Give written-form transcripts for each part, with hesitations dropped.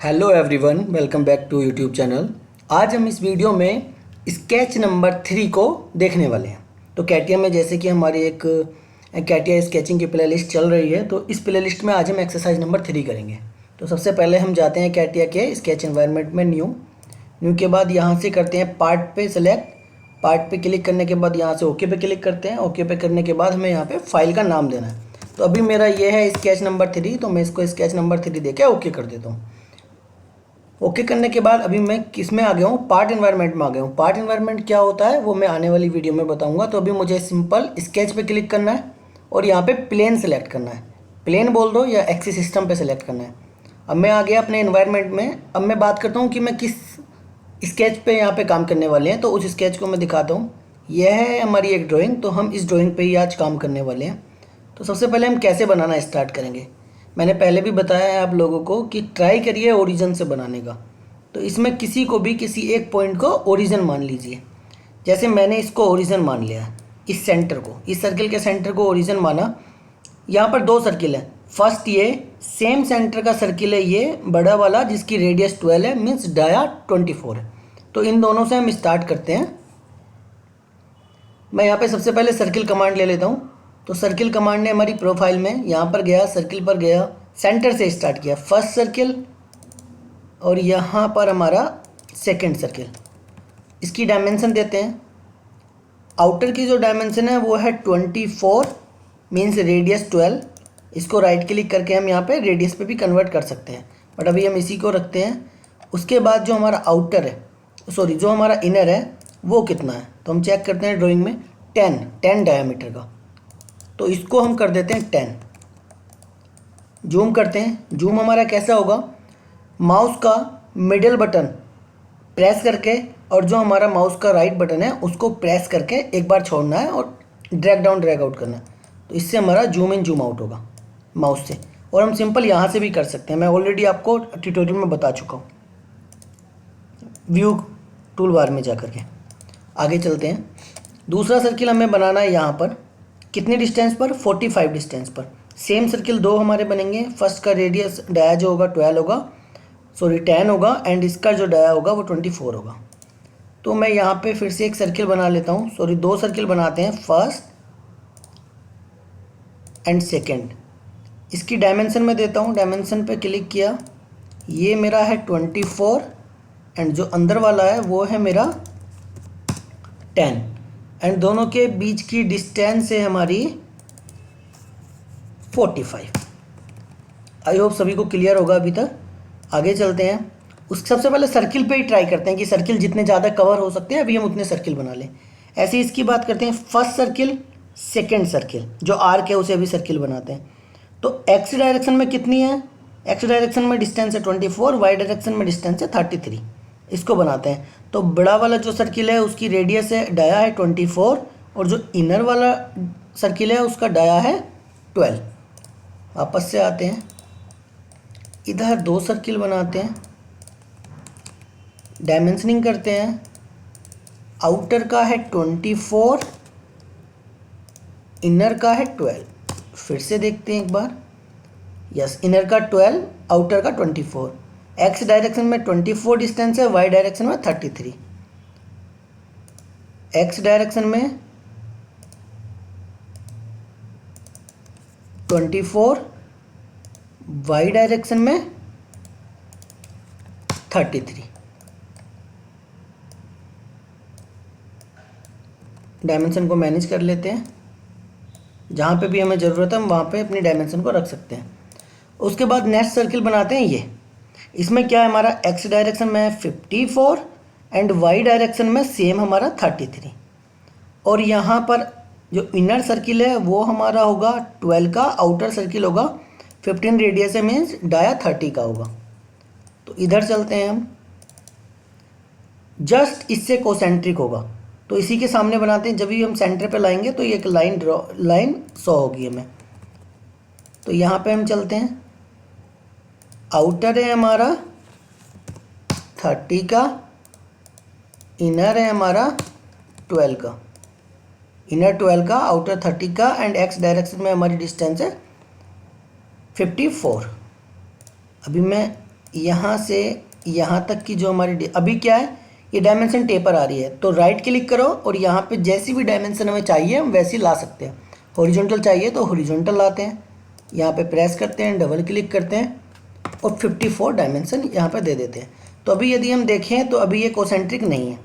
Hello everyone, welcome back to YouTube channel. आज हम इस वीडियो में स्केच नंबर 3 को देखने वाले हैं। तो कैटिया में जैसे कि हमारी एक कैटिया स्केचिंग की प्लेलिस्ट चल रही है, तो इस प्लेलिस्ट में आज हम एक्सरसाइज नंबर 3 करेंगे। तो सबसे पहले हम जाते हैं कैटिया के स्केच एनवायरनमेंट में, न्यू के बाद यहाँ से करते हैं पार्ट पे सेलेक्ट। पार्ट पे क्लिक करने के बाद यहाँ से ओके पे क्लिक करते हैं। ओके पे करने के बाद हमें यहाँ पे फाइल का नाम देना है। तो अभी मेरा ये है स्केच नंबर 3, तो मैं इसको स्केच नंबर 3 देके ओके कर देता हूँ। ओके करने के बाद अभी मैं किस में आ गया हूँ, पार्ट एनवायरनमेंट में आ गया हूँ। पार्ट एनवायरनमेंट क्या होता है वो मैं आने वाली वीडियो में बताऊंगा। तो अभी मुझे सिंपल स्केच पे क्लिक करना है और यहाँ पे प्लेन सेलेक्ट करना है। प्लेन बोल दो या एक्सिस सिस्टम पे सेलेक्ट करना है। अब मैं आ गया अपने एनवायरनमेंट में। अब मैं बात करता हूँ कि मैं किस स्केच पे यहाँ पे काम करने वाले हैं। तो उस स्केच को मैं दिखाता हूँ। यह है हमारी एक ड्राइंग, तो हम इस ड्राइंग पे ही आज काम करने वाले हैं। तो सबसे पहले हम कैसे बनाना स्टार्ट करेंगे। मैंने पहले भी बताया है आप लोगों को कि ट्राई करिए ओरिजिन से बनाने का। तो इसमें किसी को भी किसी एक पॉइंट को ओरिजिन मान लीजिए। जैसे मैंने इसको ओरिजिन मान लिया, इस सेंटर को, इस सर्किल के सेंटर को ओरिजिन माना। यहाँ पर दो सर्किल है। फर्स्ट ये सेम सेंटर का सर्किल है, ये बड़ा वाला जिसकी रेडियस 12 है, मीन्स डाया 24 है। तो इन दोनों से हम स्टार्ट करते हैं। मैं यहाँ पे सबसे पहले सर्किल कमांड ले लेता हूँ। तो सर्किल कमांड ने हमारी प्रोफाइल में यहाँ पर गया, सर्किल पर गया, सेंटर से स्टार्ट किया फर्स्ट सर्किल, और यहाँ पर हमारा सेकंड सर्किल। इसकी डायमेंशन देते हैं। आउटर की जो डायमेंशन है वो है 24, मीन्स रेडियस 12। इसको राइट क्लिक करके हम यहाँ पे रेडियस पे भी कन्वर्ट कर सकते हैं, बट अभी हम इसी को रखते हैं। उसके बाद जो हमारा आउटर है, सॉरी जो हमारा इनर है वो कितना है, तो हम चेक करते हैं ड्राइंग में 10 डायमीटर का। तो इसको हम कर देते हैं 10। जूम करते हैं। जूम हमारा कैसा होगा, माउस का मिडिल बटन प्रेस करके और जो हमारा माउस का राइट बटन है उसको प्रेस करके एक बार छोड़ना है और ड्रैग डाउन ड्रैग आउट करना है। तो इससे हमारा जूम इन जूम आउट होगा माउस से। और हम सिंपल यहाँ से भी कर सकते हैं, मैं ऑलरेडी आपको ट्यूटोरियल में बता चुका हूँ, व्यू टूल बार में जा कर के। आगे चलते हैं। दूसरा सर्किल हमें बनाना है यहाँ पर, कितने डिस्टेंस पर, 45 डिस्टेंस पर। सेम सर्किल दो हमारे बनेंगे। फर्स्ट का रेडियस डाया जो होगा 12 होगा, सॉरी 10 होगा, एंड इसका जो डाया होगा वो 24 होगा। तो मैं यहाँ पे फिर से एक सर्किल बना लेता हूँ, सॉरी दो सर्किल बनाते हैं, फर्स्ट एंड सेकंड। इसकी डायमेंशन में देता हूँ। डायमेंशन पे क्लिक किया, ये मेरा है 24 एंड जो अंदर वाला है वो है मेरा 10, एंड दोनों के बीच की डिस्टेंस है हमारी 45। आई होप सभी को क्लियर होगा अभी तक। आगे चलते हैं। उस सबसे पहले सर्किल पे ही ट्राई करते हैं कि सर्किल जितने ज़्यादा कवर हो सकते हैं अभी हम उतने सर्किल बना लें। ऐसे ही इसकी बात करते हैं, फर्स्ट सर्किल सेकंड सर्किल, जो आर्क है उसे अभी सर्किल बनाते हैं। तो एक्स डायरेक्शन में कितनी है, एक्स डायरेक्शन में डिस्टेंस है 24, वाई डायरेक्शन में डिस्टेंस है 33। इसको बनाते हैं। तो बड़ा वाला जो सर्किल है उसकी रेडियस है, डाया है 24, और जो इनर वाला सर्किल है उसका डाया है 12। वापस से आते हैं, इधर दो सर्किल बनाते हैं, डायमेंशनिंग करते हैं। आउटर का है 24, इनर का है 12। फिर से देखते हैं एक बार, यस, इनर का 12, आउटर का 24। एक्स डायरेक्शन में 24 डिस्टेंस है, वाई डायरेक्शन में 33। एक्स डायरेक्शन में 24, वाई डायरेक्शन में 33। डायमेंशन को मैनेज कर लेते हैं। जहाँ पे भी हमें ज़रूरत है हम वहाँ पे अपनी डायमेंशन को रख सकते हैं। उसके बाद नेक्स्ट सर्किल बनाते हैं ये। इसमें क्या है, हमारा एक्स डायरेक्शन में है 54 एंड वाई डायरेक्शन में सेम हमारा 33। और यहाँ पर जो इनर सर्किल है वो हमारा होगा 12 का, आउटर सर्किल होगा 15 रेडियस है, मीन्स डाया 30 का होगा। तो इधर चलते हैं हम, जस्ट इससे कोसेंट्रिक होगा तो इसी के सामने बनाते हैं। जब भी हम सेंटर पे लाएंगे तो ये एक लाइन शो होगी हमें। तो यहाँ पे हम चलते हैं, आउटर है हमारा 30 का, इनर है हमारा 12 का, इनर 12 का, आउटर 30 का, एंड एक्स डायरेक्शन में हमारी डिस्टेंस है 54। अभी मैं यहाँ से यहाँ तक की जो हमारी अभी क्या है, ये डायमेंशन टेपर आ रही है, तो राइट क्लिक करो और यहाँ पे जैसी भी डायमेंशन हमें चाहिए हम वैसी ला सकते हैं। हॉरिजॉन्टल चाहिए तो हॉरिजॉन्टल लाते हैं, यहाँ पे प्रेस करते हैं, डबल क्लिक करते हैं और 54 डायमेंशन यहाँ पे दे देते हैं। तो अभी यदि हम देखें तो अभी ये कोसेंट्रिक नहीं है,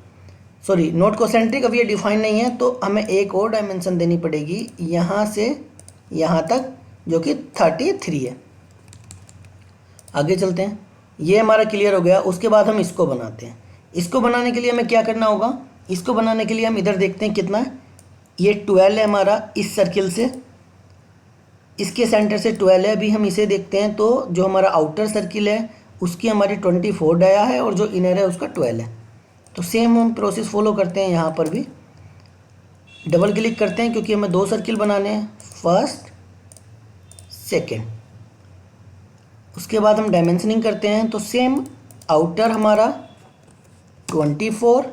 सॉरी नॉट कोसेंट्रिक, अभी ये डिफाइन नहीं है, तो हमें एक और डायमेंशन देनी पड़ेगी यहाँ से यहाँ तक, जो कि 33 है। आगे चलते हैं, ये हमारा क्लियर हो गया। उसके बाद हम इसको बनाते हैं। इसको बनाने के लिए हमें क्या करना होगा, इसको बनाने के लिए हम इधर देखते हैं कितना है, ये 12 है हमारा इस सर्किल से, इसके सेंटर से 12 है। अभी हम इसे देखते हैं तो जो हमारा आउटर सर्किल है उसकी हमारी 24 डाया है और जो इनर है उसका 12 है। तो सेम हम प्रोसेस फॉलो करते हैं, यहाँ पर भी डबल क्लिक करते हैं क्योंकि हमें 2 सर्किल बनाने हैं, फर्स्ट सेकेंड। उसके बाद हम डायमेंशनिंग करते हैं, तो सेम आउटर हमारा 24,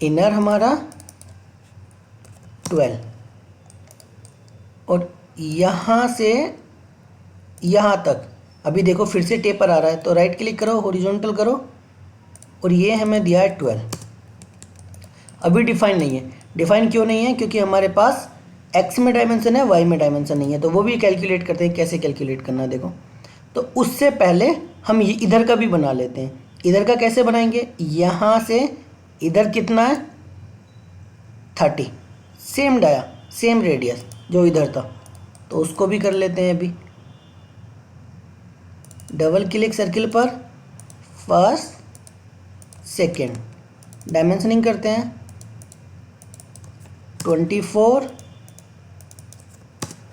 इनर हमारा 12 और यहाँ से यहाँ तक अभी देखो फिर से टेपर आ रहा है, तो राइट क्लिक करो, हॉरिजॉन्टल करो और ये हमें दिया है 12। अभी डिफाइन नहीं है। डिफाइन क्यों नहीं है, क्योंकि हमारे पास एक्स में डायमेंशन है, वाई में डायमेंशन नहीं है। तो वो भी कैलकुलेट करते हैं, कैसे कैलकुलेट करना है देखो। तो उससे पहले हम ये इधर का भी बना लेते हैं। इधर का कैसे बनाएंगे, यहाँ से इधर कितना है 30, सेम डाया सेम रेडियस जो इधर था, तो उसको भी कर लेते हैं। अभी डबल क्लिक सर्किल पर, फर्स्ट सेकेंड, डायमेंशनिंग करते हैं 24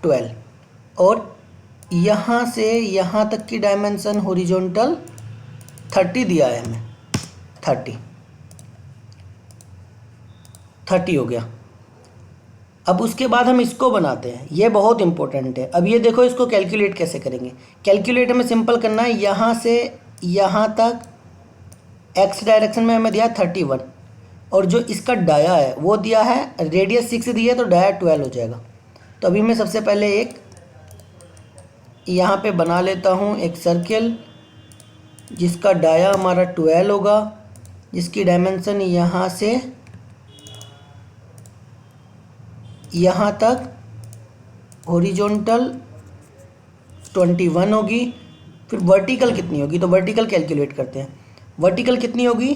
12 और यहाँ से यहाँ तक की डायमेंशन हॉरिजॉन्टल 30 दिया है हमें, 30 हो गया। अब उसके बाद हम इसको बनाते हैं, ये बहुत इंपॉर्टेंट है। अब ये देखो इसको कैलकुलेट कैसे करेंगे। कैलकुलेट हमें सिंपल करना है, यहाँ से यहाँ तक एक्स डायरेक्शन में हमें दिया 31 और जो इसका डाया है वो दिया है, रेडियस 6 दिया है तो डाया 12 हो जाएगा। तो अभी मैं सबसे पहले एक यहाँ पे बना लेता हूँ एक सर्किल जिसका डाया हमारा 12 होगा, जिसकी डायमेंशन यहाँ से यहाँ तक हॉरिजॉन्टल 21 होगी। फिर वर्टिकल कितनी होगी, तो वर्टिकल कैलकुलेट करते हैं। वर्टिकल कितनी होगी,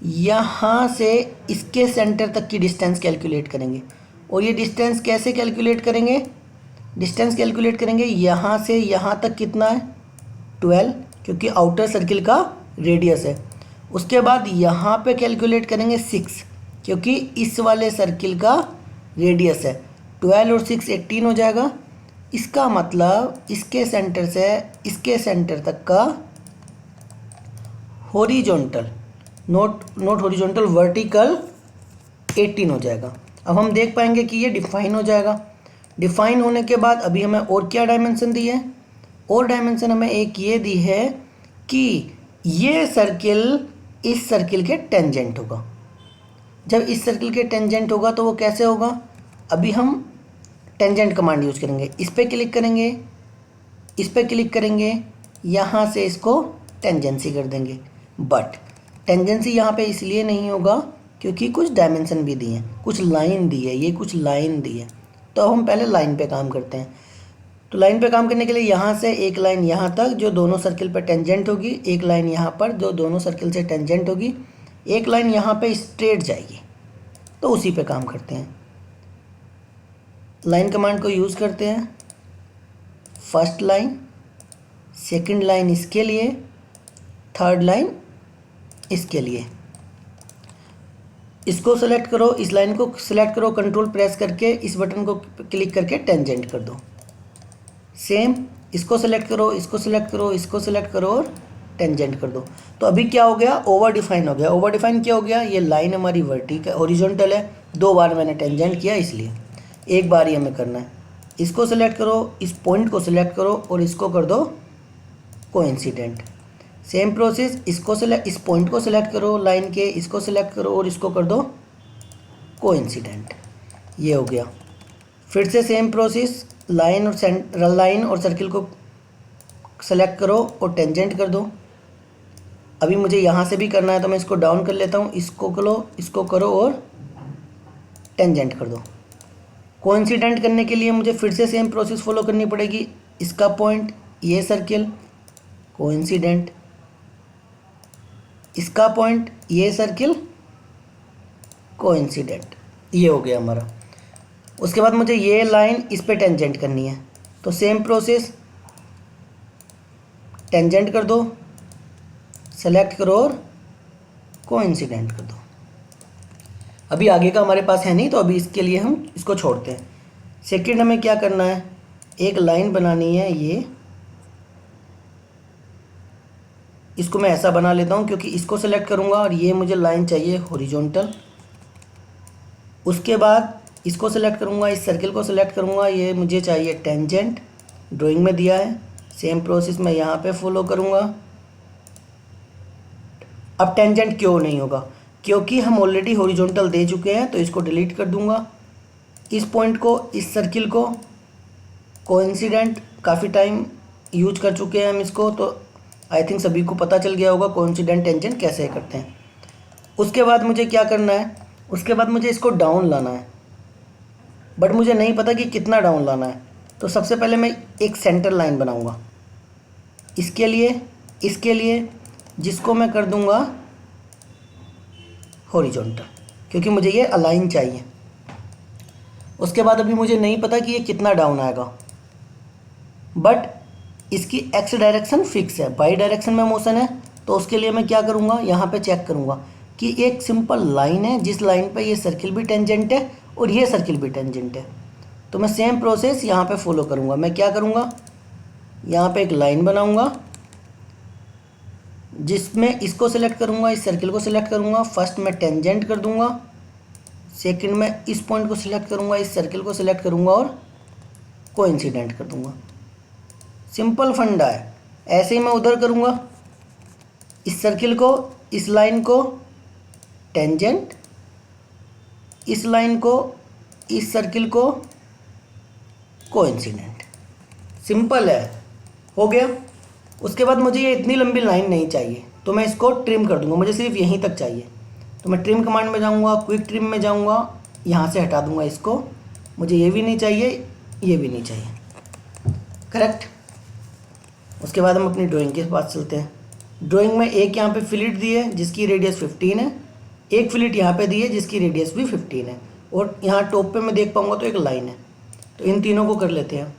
यहाँ से इसके सेंटर तक की डिस्टेंस कैलकुलेट करेंगे। और ये डिस्टेंस कैसे कैलकुलेट करेंगे, डिस्टेंस कैलकुलेट करेंगे यहाँ से यहाँ तक कितना है 12, क्योंकि आउटर सर्किल का रेडियस है। उसके बाद यहाँ पे कैलकुलेट करेंगे 6, क्योंकि इस वाले सर्किल का रेडियस है। 12 और 6 18 हो जाएगा। इसका मतलब इसके सेंटर से इसके सेंटर तक का हॉरिजॉन्टल, नोट हॉरिजॉन्टल, वर्टिकल 18 हो जाएगा। अब हम देख पाएंगे कि ये डिफाइन हो जाएगा। डिफाइन होने के बाद अभी हमें और क्या डायमेंशन दी है, और डायमेंशन हमें एक ये दी है कि ये सर्किल इस सर्किल के टेंजेंट होगा। जब इस सर्किल के टेंजेंट होगा तो वो कैसे होगा, अभी हम टेंजेंट कमांड यूज़ करेंगे। इस पर क्लिक करेंगे, इस पर क्लिक करेंगे, यहाँ से इसको टेंजेंसी कर देंगे। बट टेंजेंसी यहाँ पे इसलिए नहीं होगा क्योंकि कुछ डायमेंशन भी दी हैं, कुछ लाइन दी है, ये कुछ लाइन दी है। तो हम पहले लाइन पे काम करते हैं। तो लाइन पे काम करने के लिए यहाँ से एक लाइन यहाँ तक जो दोनों सर्किल पर टेंजेंट होगी, एक लाइन यहाँ पर जो दोनों सर्किल से टेंजेंट होगी, एक लाइन यहाँ पे स्ट्रेट जाएगी। तो उसी पे काम करते हैं। लाइन कमांड को यूज़ करते हैं। फर्स्ट लाइन, सेकंड लाइन इसके लिए, थर्ड लाइन इसके लिए। इसको सेलेक्ट करो, इस लाइन को सेलेक्ट करो, कंट्रोल प्रेस करके इस बटन को क्लिक करके टेंजेंट कर दो। सेम इसको सेलेक्ट करो, इसको सेलेक्ट करो, इसको सेलेक्ट करो और टेंजेंट कर दो। तो अभी क्या हो गया, ओवर डिफाइन हो गया। ओवर डिफाइन क्या हो गया, ये लाइन हमारी वर्टिकल हॉरिजॉन्टल है, 2 बार मैंने टेंजेंट किया इसलिए, एक बार ही हमें करना है। इसको सेलेक्ट करो, इस पॉइंट को सिलेक्ट करो और इसको कर दो कोइंसिडेंट। सेम प्रोसेस, इसको सेलेक्ट, इस पॉइंट को सिलेक्ट करो लाइन के, इसको सिलेक्ट करो और इसको कर दो कोइंसिडेंट। ये हो गया। फिर से सेम प्रोसेस, लाइन और सर्किल को सेलेक्ट करो और टेंजेंट कर दो। अभी मुझे यहाँ से भी करना है तो मैं इसको डाउन कर लेता हूँ, इसको करो और टेंजेंट कर दो। कोइंसिडेंट करने के लिए मुझे फिर से सेम प्रोसेस फॉलो करनी पड़ेगी। इसका पॉइंट, ये सर्किल, कोइंसिडेंट, इसका पॉइंट, ये सर्किल, कोइंसिडेंट। ये हो गया हमारा। उसके बाद मुझे ये लाइन इस पे टेंजेंट करनी है, तो सेम प्रोसेस, टेंजेंट कर दो, सेलेक्ट करो और कोइंसिडेंट कर दो। अभी आगे का हमारे पास है नहीं, तो अभी इसके लिए हम इसको छोड़ते हैं। सेकंड हमें क्या करना है, एक लाइन बनानी है। ये इसको मैं ऐसा बना लेता हूँ क्योंकि इसको सेलेक्ट करूँगा और ये मुझे लाइन चाहिए हॉरिजॉन्टल। उसके बाद इसको सेलेक्ट करूँगा, इस सर्किल को सेलेक्ट करूँगा, ये मुझे चाहिए टेंजेंट, ड्राइंग में दिया है। सेम प्रोसेस मैं यहाँ पे फॉलो करूँगा। अब टेंजेंट क्यों नहीं होगा, क्योंकि हम ऑलरेडी हॉरिजॉन्टल दे चुके हैं, तो इसको डिलीट कर दूंगा। इस पॉइंट को, इस सर्किल को कोइंसिडेंट काफ़ी टाइम यूज कर चुके हैं हम इसको, तो आई थिंक सभी को पता चल गया होगा कोइंसिडेंट टेंजेंट कैसे करते हैं। उसके बाद मुझे क्या करना है, उसके बाद मुझे इसको डाउन लाना है, बट मुझे नहीं पता कि कितना डाउन लाना है। तो सबसे पहले मैं एक सेंटर लाइन बनाऊँगा इसके लिए, जिसको मैं कर दूंगा हॉरिजॉन्टल, क्योंकि मुझे ये अलाइन चाहिए। उसके बाद अभी मुझे नहीं पता कि ये कितना डाउन आएगा, बट इसकी एक्स डायरेक्शन फिक्स है, वाई डायरेक्शन में मोशन है। तो उसके लिए मैं क्या करूँगा, यहाँ पे चेक करूँगा कि एक सिंपल लाइन है जिस लाइन पे ये सर्किल भी टेंजेंट है और ये सर्किल भी टेंजेंट है। तो मैं सेम प्रोसेस यहाँ पे फॉलो करूँगा। मैं क्या करूँगा, यहाँ पे एक लाइन बनाऊँगा जिसमें इसको सेलेक्ट करूँगा, इस सर्किल को सेलेक्ट करूँगा। फर्स्ट मैं टेंजेंट कर दूँगा, सेकंड में इस पॉइंट को सिलेक्ट करूँगा, इस सर्किल को सिलेक्ट करूँगा और कोइंसिडेंट कर दूँगा। सिंपल फंडा है। ऐसे ही मैं उधर करूँगा, इस सर्किल को, इस लाइन को टेंजेंट, इस लाइन को, इस सर्किल को कोइंसिडेंट। सिंपल है, हो गया। उसके बाद मुझे ये इतनी लंबी लाइन नहीं चाहिए, तो मैं इसको ट्रिम कर दूंगा। मुझे सिर्फ यहीं तक चाहिए, तो मैं ट्रिम कमांड में जाऊंगा, क्विक ट्रिम में जाऊंगा, यहाँ से हटा दूंगा इसको। मुझे ये भी नहीं चाहिए, ये भी नहीं चाहिए, करेक्ट। उसके बाद हम अपनी ड्राइंग के पास चलते हैं। ड्राइंग में एक यहाँ पे फिलिट दी है जिसकी रेडियस 15 है, एक फिलिट यहाँ पे दी है जिसकी रेडियस भी 15 है, और यहाँ टॉप पे मैं देख पाऊँगा तो एक लाइन है। तो इन तीनों को कर लेते हैं।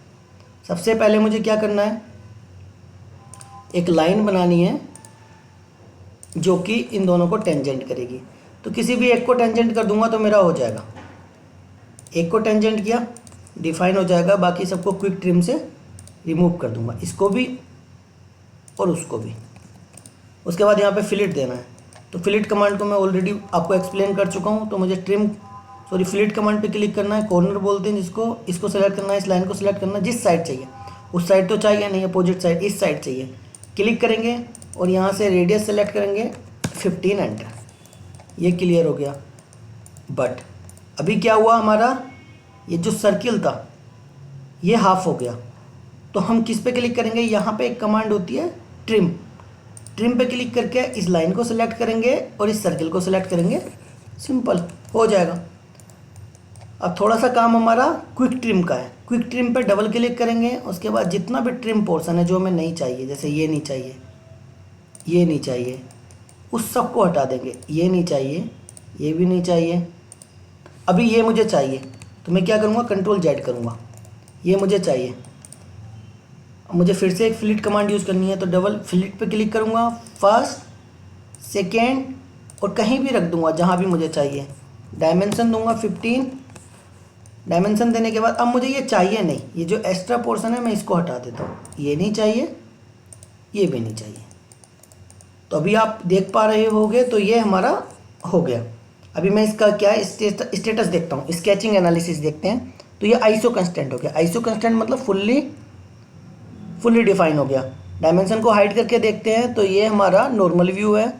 सबसे पहले मुझे क्या करना है, एक लाइन बनानी है जो कि इन दोनों को टेंजेंट करेगी। तो किसी भी एक को टेंजेंट कर दूंगा तो मेरा हो जाएगा। एक को टेंजेंट किया, डिफाइन हो जाएगा। बाकी सबको क्विक ट्रिम से रिमूव कर दूंगा, इसको भी और उसको भी। उसके बाद यहाँ पे फिलिट देना है, तो फिलिट कमांड को मैं ऑलरेडी आपको एक्सप्लेन कर चुका हूँ। तो मुझे फिलिट कमांड पे क्लिक करना है, कॉर्नर बोलते हैं जिसको, इसको सेलेक्ट करना है, इस लाइन को सेलेक्ट करना है, जिस साइड चाहिए। उस साइड तो चाहिए नहीं, अपोजिट साइड, इस साइड चाहिए। क्लिक करेंगे और यहाँ से रेडियस सेलेक्ट करेंगे, 15 एंटर। ये क्लियर हो गया। बट अभी क्या हुआ, हमारा ये जो सर्किल था ये हाफ हो गया। तो हम किस पे क्लिक करेंगे, यहाँ पे एक कमांड होती है ट्रिम। ट्रिम पे क्लिक करके इस लाइन को सेलेक्ट करेंगे और इस सर्किल को सेलेक्ट करेंगे, सिंपल हो जाएगा। अब थोड़ा सा काम हमारा क्विक ट्रिम का है। क्विक ट्रिम पे डबल क्लिक करेंगे, उसके बाद जितना भी ट्रिम पोर्शन है जो हमें नहीं चाहिए, जैसे ये नहीं चाहिए, ये नहीं चाहिए, उस सब को हटा देंगे। ये नहीं चाहिए, ये भी नहीं चाहिए। अभी ये मुझे चाहिए, तो मैं क्या करूँगा, Ctrl+Z करूँगा। ये मुझे चाहिए। अब मुझे फिर से एक फिलिट कमांड यूज़ करनी है, तो डबल फिलिट पे क्लिक करूँगा, फर्स्ट, सेकेंड, और कहीं भी रख दूँगा जहाँ भी मुझे चाहिए। डायमेंशन दूँगा 15। डायमेंशन देने के बाद अब मुझे ये चाहिए नहीं, ये जो एक्स्ट्रा पोर्शन है मैं इसको हटा देता हूँ। ये नहीं चाहिए, ये भी नहीं चाहिए। तो अभी आप देख पा रहे होगे, तो ये हमारा हो गया। अभी मैं इसका क्या स्टेटस देखता हूँ, स्केचिंग एनालिसिस देखते हैं। तो ये आईसो कंस्टेंट हो गया। आईसो कंस्टेंट मतलब फुल्ली डिफाइन हो गया। डायमेंशन को हाइड करके देखते हैं, तो ये हमारा नॉर्मल व्यू है।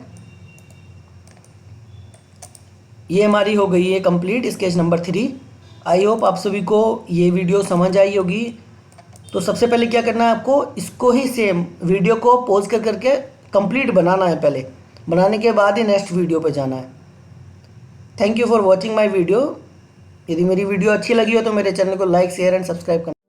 ये हमारी हो गई है complete sketch number 3। I hope आप सभी को ये वीडियो समझ आई होगी। तो सबसे पहले क्या करना है आपको, इसको ही सेम वीडियो को पॉज कर करके कंप्लीट बनाना है। पहले बनाने के बाद ही नेक्स्ट वीडियो पे जाना है। Thank you for watching my video. यदि मेरी वीडियो अच्छी लगी हो तो मेरे चैनल को लाइक शेयर एंड सब्सक्राइब करना।